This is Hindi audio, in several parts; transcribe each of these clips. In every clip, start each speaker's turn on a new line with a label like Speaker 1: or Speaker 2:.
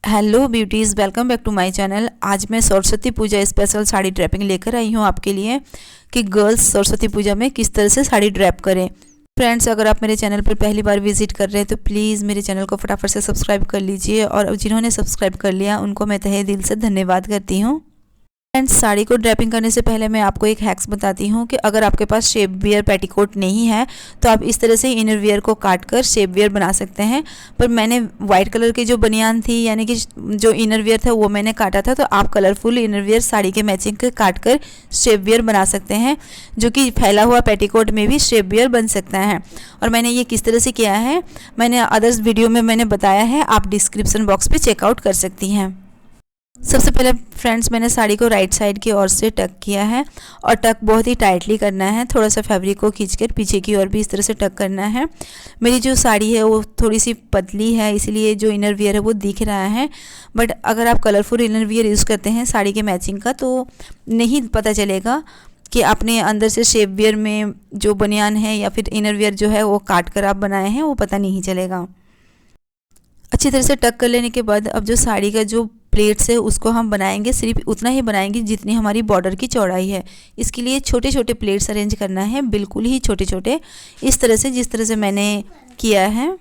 Speaker 1: Hello beauties, welcome back to my channel. आज मैं सरस्वती पूजा स्पेशल साड़ी ड्रेपिंग लेकर आई हूँ आपके लिए कि गर्ल्स सरस्वती पूजा में किस तरह से साड़ी ड्रैप करें। फ्रेंड्स, अगर आप मेरे चैनल पर पहली बार विजिट कर रहे हैं तो प्लीज़ मेरे चैनल को फटाफट से सब्सक्राइब कर लीजिए, और जिन्होंने सब्सक्राइब कर लिया उनको मैं तहे दिल से धन्यवाद करती हूँ। फ्रेंड्स, साड़ी को ड्रैपिंग करने से पहले मैं आपको एक हैक्स बताती हूँ कि अगर आपके पास शेप वियर पेटीकोट नहीं है तो आप इस तरह से इनर वियर को काट कर शेप वियर बना सकते हैं। पर मैंने वाइट कलर की जो बनियान थी, यानी कि जो इनर वियर था, वो मैंने काटा था। तो आप कलरफुल इनर वियर साड़ी के मैचिंग के काट कर शेप वियर बना सकते हैं, जो कि फैला हुआ पेटीकोट में भी शेप वियर बन सकता है। और मैंने ये किस तरह से किया है, मैंने अदर्स वीडियो में मैंने बताया है, आप डिस्क्रिप्शन बॉक्स पर चेकआउट कर सकती हैं। सबसे पहले फ्रेंड्स, मैंने साड़ी को राइट साइड की ओर से टक किया है, और टक बहुत ही टाइटली करना है। थोड़ा सा फैब्रिक को खींचकर पीछे की ओर भी इस तरह से टक करना है। मेरी जो साड़ी है वो थोड़ी सी पतली है, इसलिए जो इनर वियर है वो दिख रहा है। बट अगर आप कलरफुल इनर वियर यूज़ करते हैं साड़ी के मैचिंग का, तो नहीं पता चलेगा कि आपने अंदर से शेप वियर में जो बनियान है या फिर इनर वियर जो है वो काट कर आप बनाए हैं, वो पता नहीं चलेगा। अच्छी तरह से टक कर लेने के बाद अब जो साड़ी का जो प्लेट्स है उसको हम बनाएंगे, सिर्फ उतना ही बनाएंगे जितनी हमारी बॉर्डर की चौड़ाई है। इसके लिए छोटे छोटे प्लेट्स अरेंज करना है, बिल्कुल ही छोटे छोटे, इस तरह से जिस तरह से मैंने किया है।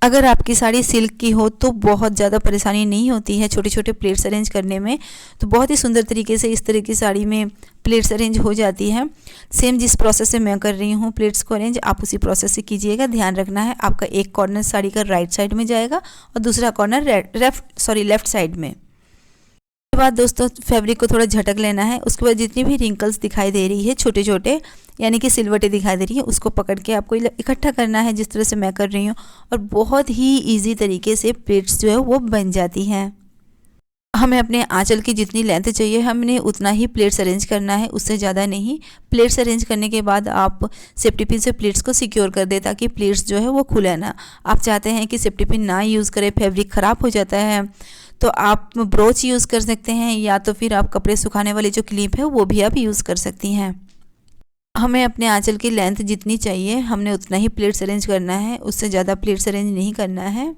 Speaker 1: अगर आपकी साड़ी सिल्क की हो तो बहुत ज़्यादा परेशानी नहीं होती है छोटे छोटे प्लेट्स अरेंज करने में, तो बहुत ही सुंदर तरीके से इस तरह की साड़ी में प्लेट्स अरेंज हो जाती है। सेम जिस प्रोसेस से मैं कर रही हूँ प्लेट्स को अरेंज, आप उसी प्रोसेस से कीजिएगा। ध्यान रखना है, आपका एक कॉर्नर साड़ी का राइट साइड में जाएगा और दूसरा कॉर्नर लेफ़्ट साइड में। उसके बाद दोस्तों, फैब्रिक को थोड़ा झटक लेना है। उसके बाद जितनी भी रिंकल्स दिखाई दे रही है छोटे छोटे, यानी कि सिलवटें दिखाई दे रही है, उसको पकड़ के आपको इकट्ठा करना है जिस तरह से मैं कर रही हूँ, और बहुत ही इजी तरीके से प्लेट्स जो है वो बन जाती हैं। हमें अपने आंचल की जितनी लेंथ चाहिए हमने उतना ही प्लेट्स अरेंज करना है, उससे ज़्यादा नहीं। प्लेट्स अरेंज करने के बाद आप सेफ्टी पिन से प्लेट्स को सिक्योर कर दें ताकि प्लेट्स जो है वो खुले ना। आप चाहते हैं कि सेफ्टी पिन ना यूज़ करें, फैब्रिक ख़राब हो जाता है, तो आप ब्रोच यूज़ कर सकते हैं, या तो फिर आप कपड़े सुखाने वाली जो क्लिप है वो भी आप यूज़ कर सकती हैं। हमें अपने आंचल की लेंथ जितनी चाहिए हमने उतना ही प्लेट्स अरेंज करना है, उससे ज़्यादा प्लेट्स अरेंज नहीं करना है।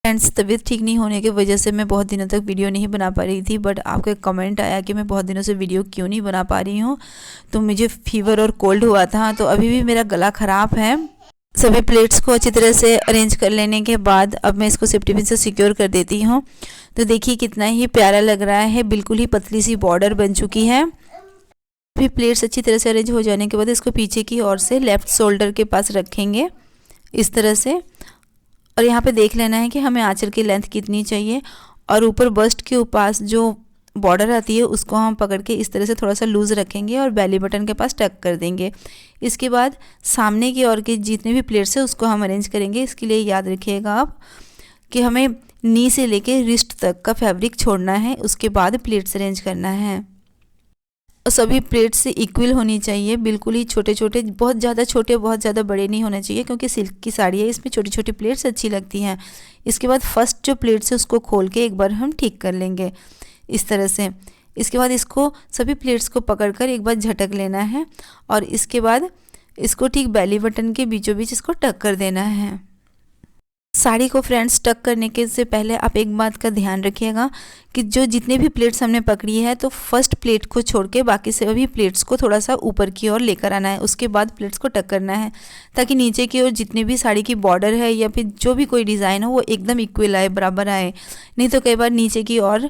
Speaker 1: फ्रेंड्स, तबीयत ठीक नहीं होने की वजह से मैं बहुत दिनों तक वीडियो नहीं बना पा रही थी, बट आपका कमेंट आया कि मैं बहुत दिनों से वीडियो क्यों नहीं बना पा रही हूँ। तो मुझे फीवर और कोल्ड हुआ था, तो अभी भी मेरा गला ख़राब है। सभी प्लेट्स को अच्छी तरह से अरेंज कर लेने के बाद अब मैं इसको सेफ्टी पिन से सिक्योर कर देती हूँ। तो देखिए कितना ही प्यारा लग रहा है, बिल्कुल ही पतली सी बॉर्डर बन चुकी है। फिर प्लेट्स अच्छी तरह से अरेंज हो जाने के बाद इसको पीछे की ओर से लेफ़्ट शोल्डर के पास रखेंगे इस तरह से, और यहाँ पे देख लेना है कि हमें आंचल की लेंथ कितनी चाहिए, और ऊपर बस्ट के पास जो बॉर्डर आती है उसको हम पकड़ के इस तरह से थोड़ा सा लूज़ रखेंगे और बेली बटन के पास टक कर देंगे। इसके बाद सामने की ओर के जितने भी प्लेट्स है उसको हम अरेंज करेंगे। इसके लिए याद रखिएगा आप कि हमें नी से लेके रिस्ट तक का फैब्रिक छोड़ना है, उसके बाद प्लेट्स अरेंज करना है। और सभी प्लेट्स से इक्वल होनी चाहिए, बिल्कुल ही छोटे छोटे, बहुत ज़्यादा छोटे बहुत ज़्यादा बड़े नहीं होने चाहिए, क्योंकि सिल्क की साड़ी है इसमें छोटी छोटी प्लेट्स अच्छी लगती हैं। इसके बाद फर्स्ट जो प्लेट्स है उसको खोल के एक बार हम ठीक कर लेंगे इस तरह से। इसके बाद इसको सभी प्लेट्स को पकड़कर एक बार झटक लेना है, और इसके बाद इसको ठीक बेली बटन के बीचों बीच इसको टक कर देना है। साड़ी को फ्रेंड्स टक करने के से पहले आप एक बात का ध्यान रखिएगा कि जो जितने भी प्लेट्स हमने पकड़ी है, तो फर्स्ट प्लेट को छोड़ के बाकी सभी प्लेट्स को थोड़ा सा ऊपर की ओर लेकर आना है। उसके बाद प्लेट्स को टक करना है ताकि नीचे की ओर जितनी भी साड़ी की बॉर्डर है या फिर जो भी कोई डिज़ाइन हो वो एकदम इक्वल आए, बराबर आए। नहीं तो कई बार नीचे की ओर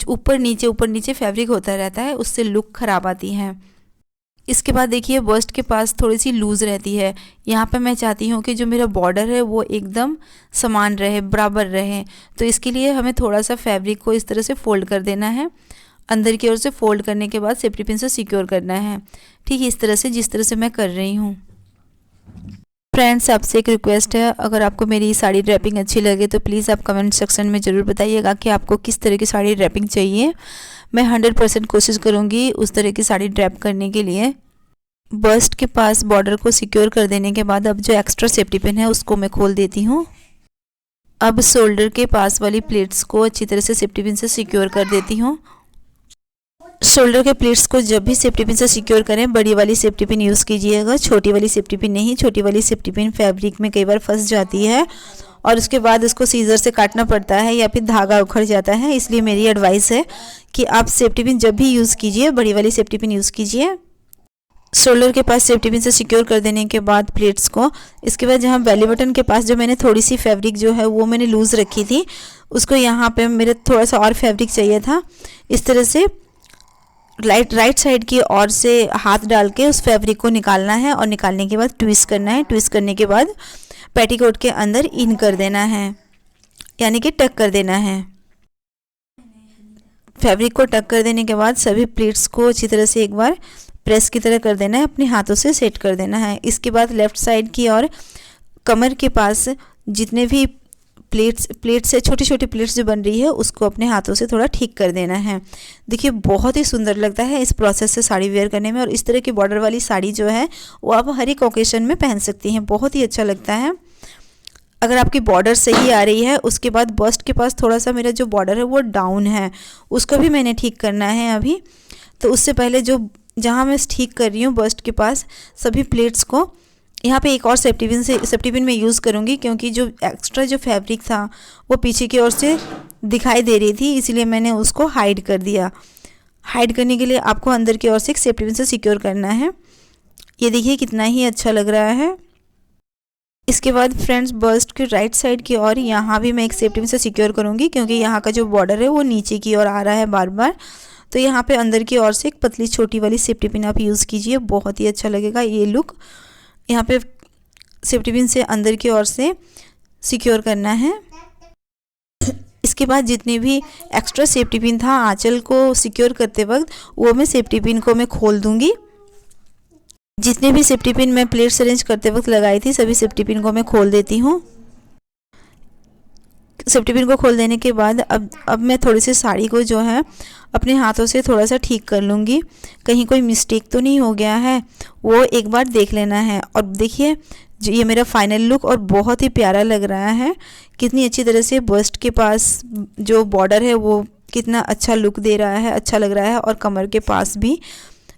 Speaker 1: ऊपर नीचे फैब्रिक होता रहता है, उससे लुक ख़राब आती है। इसके बाद देखिए बस्ट के पास थोड़ी सी लूज़ रहती है। यहाँ पे मैं चाहती हूँ कि जो मेरा बॉर्डर है वो एकदम समान रहे, बराबर रहे। तो इसके लिए हमें थोड़ा सा फैब्रिक को इस तरह से फोल्ड कर देना है। अंदर की ओर से फोल्ड करने के बाद सेफ्टी पिन से सिक्योर करना है, ठीक इस तरह से जिस तरह से मैं कर रही हूँ। फ्रेंड्स, आपसे एक रिक्वेस्ट है, अगर आपको मेरी साड़ी ड्रैपिंग अच्छी लगे तो प्लीज़ आप कमेंट सेक्शन में ज़रूर बताइएगा कि आपको किस तरह की साड़ी ड्रैपिंग चाहिए। मैं 100% कोशिश करूँगी उस तरह की साड़ी ड्रैप करने के लिए। बस्ट के पास बॉर्डर को सिक्योर कर देने के बाद अब जो एक्स्ट्रा सेफ्टी पिन है उसको मैं खोल देती हूँ। अब शोल्डर के पास वाली प्लेट्स को अच्छी तरह से सेफ्टी पिन से सिक्योर कर देती हूँ। शोल्डर के प्लेट्स को जब भी सेफ्टी पिन से सिक्योर करें, बड़ी वाली सेफ्टी पिन यूज़ कीजिएगा, छोटी वाली सेफ्टी पिन नहीं। छोटी वाली सेफ्टी पिन फैब्रिक में कई बार फंस जाती है और उसके बाद उसको सीजर से काटना पड़ता है या फिर धागा उखड़ जाता है। इसलिए मेरी एडवाइस है कि आप सेफ्टी पिन जब भी यूज़ कीजिए, बड़ी वाली सेफ्टी पिन यूज़ कीजिए। शोल्डर के पास सेफ्टी पिन से सिक्योर कर देने के बाद प्लेट्स को, इसके बाद जहाँ बेली बटन के पास जो मैंने थोड़ी सी फैब्रिक जो है वो मैंने लूज़ रखी थी, उसको यहाँ पे मेरे थोड़ा सा और फैब्रिक चाहिए था। इस तरह से राइट साइड की ओर से हाथ डाल के उस फैब्रिक को निकालना है और निकालने के बाद ट्विस्ट करना है। ट्विस्ट करने के बाद पेटीकोट के अंदर इन कर देना है, यानी कि टक कर देना है। फैब्रिक को टक कर देने के बाद सभी प्लेट्स को अच्छी तरह से एक बार प्रेस की तरह कर देना है, अपने हाथों से सेट कर देना है। इसके बाद लेफ़्ट साइड की और कमर के पास जितने भी प्लेट्स से छोटी छोटी प्लेट्स जो बन रही है उसको अपने हाथों से थोड़ा ठीक कर देना है। देखिए बहुत ही सुंदर लगता है इस प्रोसेस से साड़ी वेयर करने में, और इस तरह की बॉर्डर वाली साड़ी जो है वो आप हर एक ओकेशन में पहन सकती हैं, बहुत ही अच्छा लगता है। अगर आपकी बॉर्डर सही आ रही है, उसके बाद बस्ट के पास थोड़ा सा मेरा जो बॉर्डर है वो डाउन है, उसको भी मैंने ठीक करना है अभी। तो उससे पहले जो जहाँ मैं ठीक कर रही हूँ बस्ट के पास सभी प्लेट्स को, यहाँ पे एक और सेफ्टी पिन मैं यूज़ करूँगी, क्योंकि जो एक्स्ट्रा जो फैब्रिक था वो पीछे की ओर से दिखाई दे रही थी, इसलिए मैंने उसको हाइड कर दिया। हाइड करने के लिए आपको अंदर की ओर से एक सेफ्टी पिन से सिक्योर करना है। ये देखिए कितना ही अच्छा लग रहा है। इसके बाद फ्रेंड्स बस्ट के राइट साइड की ओर यहाँ भी मैं एक सेफ्टी पिन से सिक्योर करूँगी, क्योंकि यहाँ का जो बॉर्डर है वो नीचे की ओर आ रहा है बार बार। तो यहाँ पे अंदर की ओर से एक पतली छोटी वाली सेफ्टी पिन आप यूज़ कीजिए, बहुत ही अच्छा लगेगा ये लुक। यहाँ पे सेफ्टी पिन से अंदर की ओर से सिक्योर करना है। इसके बाद जितने भी एक्स्ट्रा सेफ्टी पिन था आंचल को सिक्योर करते वक्त, वो मैं सेफ्टी पिन को मैं खोल दूँगी। जितने भी सेफ्टी पिन मैं प्लेट्स अरेंज करते वक्त लगाई थी सभी सेफ्टी पिन को मैं खोल देती हूँ। सेफ्टी पिन को खोल देने के बाद अब मैं थोड़ी सी साड़ी को जो है अपने हाथों से थोड़ा सा ठीक कर लूँगी, कहीं कोई मिस्टेक तो नहीं हो गया है वो एक बार देख लेना है। और देखिए जो ये मेरा फाइनल लुक और बहुत ही प्यारा लग रहा है, कितनी अच्छी तरह से बस्ट के पास जो बॉर्डर है वो कितना अच्छा लुक दे रहा है, अच्छा लग रहा है, और कमर के पास भी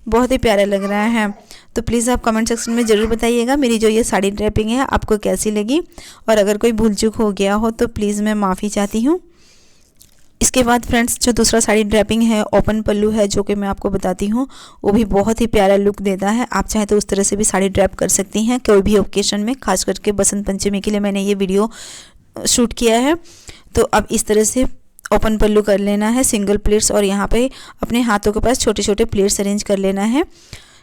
Speaker 1: बहुत ही प्यारा लग रहा है। तो प्लीज़ आप कमेंट सेक्शन में ज़रूर बताइएगा मेरी जो ये साड़ी ड्रेपिंग है आपको कैसी लगी, और अगर कोई भूल चूक हो गया हो तो प्लीज़ मैं माफ़ी चाहती हूँ। इसके बाद फ्रेंड्स जो दूसरा साड़ी ड्रेपिंग है ओपन पल्लू है, जो कि मैं आपको बताती हूँ, वो भी बहुत ही प्यारा लुक देता है। आप चाहे तो उस तरह से भी साड़ी ड्रेप कर सकती हैं कोई भी ओकेशन में, खास करके बसंत पंचमी के लिए मैंने ये वीडियो शूट किया है। तो अब इस तरह से ओपन पल्लू कर लेना है, सिंगल प्लेट्स, और यहाँ पे अपने हाथों के पास छोटे छोटे प्लेट्स अरेंज कर लेना है।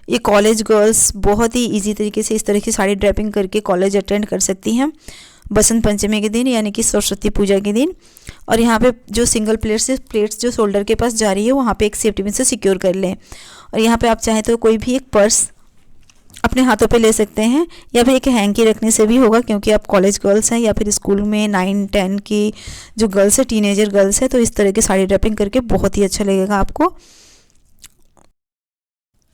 Speaker 1: ये कॉलेज गर्ल्स बहुत ही इजी तरीके से इस तरह की साड़ी ड्रेपिंग करके कॉलेज अटेंड कर सकती हैं बसंत पंचमी के दिन, यानी कि सरस्वती पूजा के दिन। और यहाँ पे जो सिंगल प्लेट्स जो शोल्डर के पास जा रही है वहाँ पे एक सेफ्टी पिन से सिक्योर कर लें। और यहाँ पे आप चाहें तो कोई भी एक पर्स अपने हाथों पे ले सकते हैं, या फिर एक हैंकी रखने से भी होगा, क्योंकि आप कॉलेज गर्ल्स हैं या फिर स्कूल में 9-10 की जो गर्ल्स है, टीनेजर गर्ल्स है, तो इस तरह की साड़ी ड्रेपिंग करके बहुत ही अच्छा लगेगा आपको।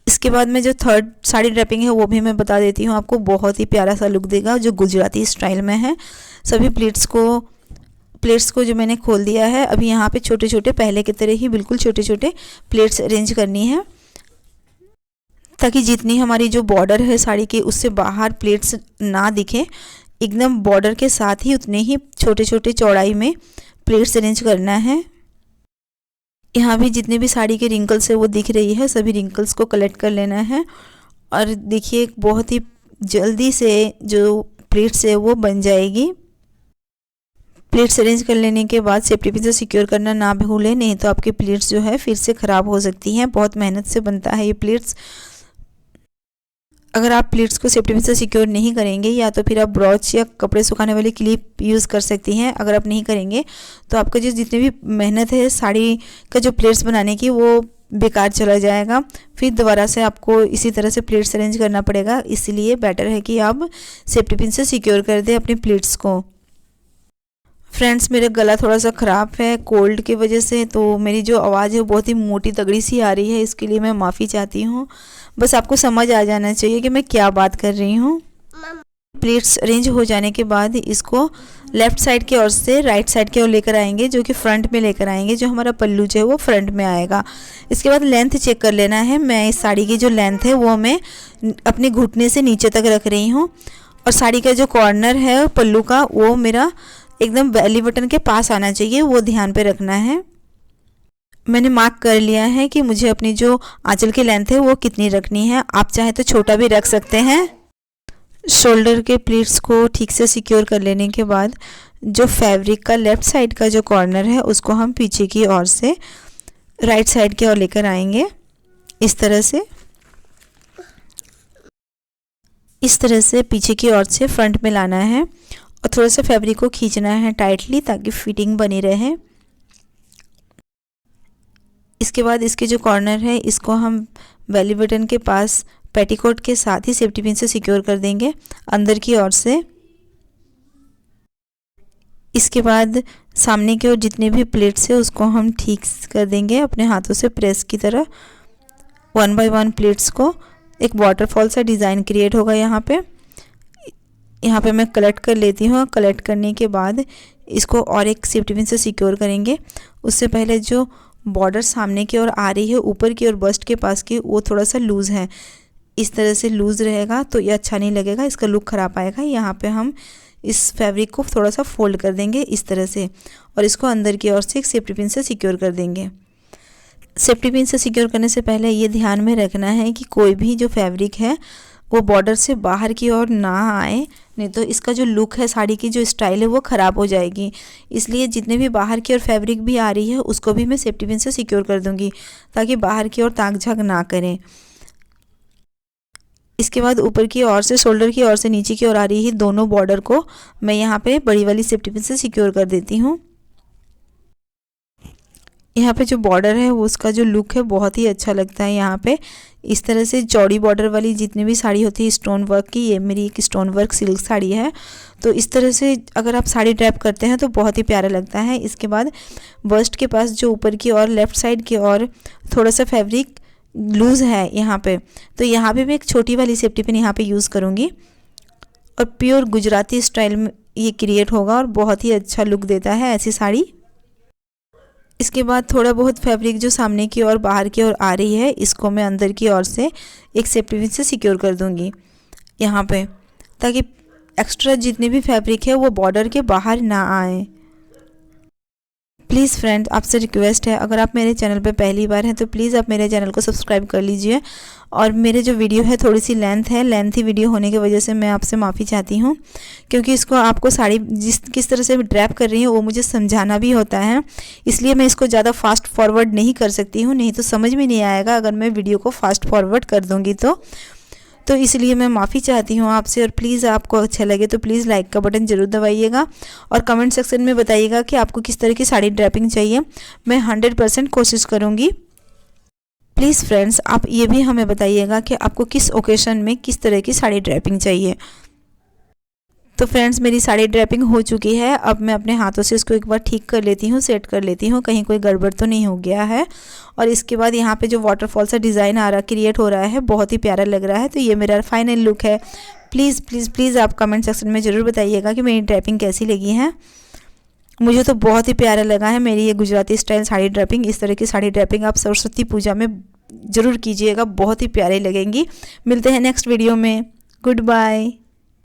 Speaker 1: इसके बाद में जो थर्ड साड़ी ड्रेपिंग है वो भी मैं बता देती हूँ आपको, बहुत ही प्यारा सा लुक देगा जो गुजराती स्टाइल में है। सभी प्लेट्स को जो मैंने खोल दिया है, अभी यहाँ पे छोटे छोटे पहले की तरह ही बिल्कुल छोटे छोटे प्लेट्स अरेंज करनी है, ताकि जितनी हमारी जो बॉर्डर है साड़ी की उससे बाहर प्लेट्स ना दिखे, एकदम बॉर्डर के साथ ही उतने ही छोटे छोटे चौड़ाई में प्लेट्स अरेंज करना है। यहाँ भी जितने भी साड़ी के रिंकल्स है वो दिख रही है, सभी रिंकल्स को कलेक्ट कर लेना है। और देखिए बहुत ही जल्दी से जो प्लेट्स है वो बन जाएगी। प्लेट्स अरेंज कर लेने के बाद सेफ्टी पिन से सिक्योर करना ना भूलें, नहीं तो आपकी प्लेट्स जो है फिर से ख़राब हो सकती हैं। बहुत मेहनत से बनता है ये प्लेट्स। अगर आप प्लेट्स को सेफ्टी पिन से सिक्योर नहीं करेंगे, या तो फिर आप ब्रॉच या कपड़े सुखाने वाली क्लिप यूज़ कर सकती हैं। अगर आप नहीं करेंगे तो आपका जो जितनी भी मेहनत है साड़ी का जो प्लेट्स बनाने की वो बेकार चला जाएगा, फिर दोबारा से आपको इसी तरह से प्लेट्स अरेंज करना पड़ेगा। इसलिए बेटर है कि आप सेफ्टी पिन से सिक्योर कर दें अपनी प्लेट्स को। फ्रेंड्स मेरा गला थोड़ा सा ख़राब है कोल्ड की वजह से, तो मेरी जो आवाज़ है वो बहुत ही मोटी तगड़ी सी आ रही है, इसके लिए मैं माफ़ी चाहती हूँ। बस आपको समझ आ जाना चाहिए कि मैं क्या बात कर रही हूँ। प्लेट्स अरेंज हो जाने के बाद इसको लेफ़्ट साइड की ओर से राइट साइड की ओर लेकर आएंगे, जो कि फ्रंट में लेकर आएंगे। जो हमारा पल्लू जो है वो फ्रंट में आएगा। इसके बाद लेंथ चेक कर लेना है। मैं इस साड़ी की जो लेंथ है वो मैं अपने घुटने से नीचे तक रख रही हूँ, और साड़ी का जो कॉर्नर है पल्लू का वो मेरा एकदम बेली बटन के पास आना चाहिए, वो ध्यान पे रखना है। मैंने मार्क कर लिया है कि मुझे अपनी जो आंचल की लेंथ है वो कितनी रखनी है। आप चाहे तो छोटा भी रख सकते हैं। शोल्डर के प्लीट्स को ठीक से सिक्योर कर लेने के बाद जो फैब्रिक का लेफ़्ट साइड का जो कॉर्नर है उसको हम पीछे की ओर से राइट साइड की ओर लेकर आएंगे। इस तरह से पीछे की ओर से फ्रंट में लाना है, और थोड़ा सा फैब्रिक को खींचना है टाइटली, ताकि फिटिंग बनी रहे। इसके बाद इसके जो कॉर्नर है इसको हम बेली बटन के पास पेटीकोट के साथ ही सेफ्टी पिन से सिक्योर कर देंगे अंदर की ओर से। इसके बाद सामने की ओर जितने भी प्लेट्स है उसको हम ठीक कर देंगे अपने हाथों से प्रेस की तरह। 1 बाय 1 प्लेट्स को एक वाटरफॉल सा डिज़ाइन क्रिएट होगा यहाँ पे मैं कलेक्ट कर लेती हूँ। कलेक्ट करने के बाद इसको और एक सेफ्टी पिन से सिक्योर करेंगे। उससे पहले जो बॉर्डर सामने की ओर आ रही है ऊपर की ओर बस्ट के पास की, वो थोड़ा सा लूज़ है। इस तरह से लूज़ रहेगा तो ये अच्छा नहीं लगेगा, इसका लुक ख़राब आएगा। यहाँ पे हम इस फैब्रिक को थोड़ा सा फोल्ड कर देंगे इस तरह से, और इसको अंदर की ओर से एक सेफ्टी पिन से सिक्योर कर देंगे। सेफ्टी पिन से सिक्योर करने से पहले ये ध्यान में रखना है कि कोई भी जो फैब्रिक है वो बॉर्डर से बाहर की ओर ना आए, नहीं तो इसका जो लुक है, साड़ी की जो स्टाइल है वो ख़राब हो जाएगी। इसलिए जितने भी बाहर की ओर फैब्रिक भी आ रही है उसको भी मैं सेफ्टी पिन से सिक्योर कर दूँगी, ताकि बाहर की ओर ताक झाँक ना करें। इसके बाद ऊपर की ओर से, शोल्डर की ओर से नीचे की ओर आ रही है दोनों बॉर्डर को मैं यहाँ पे बड़ी वाली सेफ्टी पिन से सिक्योर कर देती हूँ। यहाँ पे जो बॉर्डर है वो उसका जो लुक है बहुत ही अच्छा लगता है। यहाँ पे इस तरह से चौड़ी बॉर्डर वाली जितनी भी साड़ी होती है स्टोन वर्क की, ये मेरी एक स्टोन वर्क सिल्क साड़ी है, तो इस तरह से अगर आप साड़ी ड्रैप करते हैं तो बहुत ही प्यारा लगता है। इसके बाद बस्ट के पास जो ऊपर की ओर लेफ़्ट साइड की ओर थोड़ा सा फैब्रिक लूज़ है यहाँ पे, तो यहाँ पे मैं एक छोटी वाली सेफ्टी पिन यहाँ पे यूज़ करूँगी, और प्योर गुजराती स्टाइल में ये क्रिएट होगा और बहुत ही अच्छा लुक देता है ऐसी साड़ी। इसके बाद थोड़ा बहुत फैब्रिक जो सामने की ओर बाहर की ओर आ रही है इसको मैं अंदर की ओर से एक सेफ्टी पिन से सिक्योर कर दूँगी यहाँ पे, ताकि एक्स्ट्रा जितने भी फैब्रिक है वो बॉर्डर के बाहर ना आए। प्लीज़ फ्रेंड्स, आपसे रिक्वेस्ट है, अगर आप मेरे चैनल पे पहली बार हैं तो प्लीज़ आप मेरे चैनल को सब्सक्राइब कर लीजिए। और मेरे जो वीडियो है थोड़ी सी लेंथी वीडियो होने की वजह से मैं आपसे माफ़ी चाहती हूँ, क्योंकि इसको आपको साड़ी किस तरह से ड्रैप कर रही हूँ वो मुझे समझाना भी होता है, इसलिए मैं इसको ज़्यादा फास्ट फॉरवर्ड नहीं कर सकती हूँ, नहीं तो समझ में नहीं आएगा अगर मैं वीडियो को फास्ट फॉरवर्ड कर दूँगी तो इसलिए मैं माफ़ी चाहती हूँ आपसे। और प्लीज़ आपको अच्छा लगे तो प्लीज़ लाइक का बटन ज़रूर दबाइएगा, और कमेंट सेक्शन में बताइएगा कि आपको किस तरह की साड़ी ड्रैपिंग चाहिए। मैं 100% कोशिश करूँगी। प्लीज़ फ्रेंड्स, आप ये भी हमें बताइएगा कि आपको किस ओकेशन में किस तरह की साड़ी ड्रैपिंग चाहिए। तो फ्रेंड्स, मेरी साड़ी ड्रैपिंग हो चुकी है। अब मैं अपने हाथों से इसको एक बार ठीक कर लेती हूँ, सेट कर लेती हूँ, कहीं कोई गड़बड़ तो नहीं हो गया है। और इसके बाद यहाँ पे जो वाटरफॉल सा डिज़ाइन आ रहा क्रिएट हो रहा है, बहुत ही प्यारा लग रहा है। तो ये मेरा फाइनल लुक है। प्लीज़ प्लीज़ प्लीज़ आप कमेंट सेक्शन में ज़रूर बताइएगा कि मेरी ड्रैपिंग कैसी लगी है। मुझे तो बहुत ही प्यारा लगा है मेरी ये गुजराती स्टाइल साड़ी ड्रैपिंग। इस तरह की साड़ी ड्रैपिंग आप सरस्वती पूजा में ज़रूर कीजिएगा, बहुत ही प्यारी लगेंगी। मिलते हैं नेक्स्ट वीडियो में। Good bye.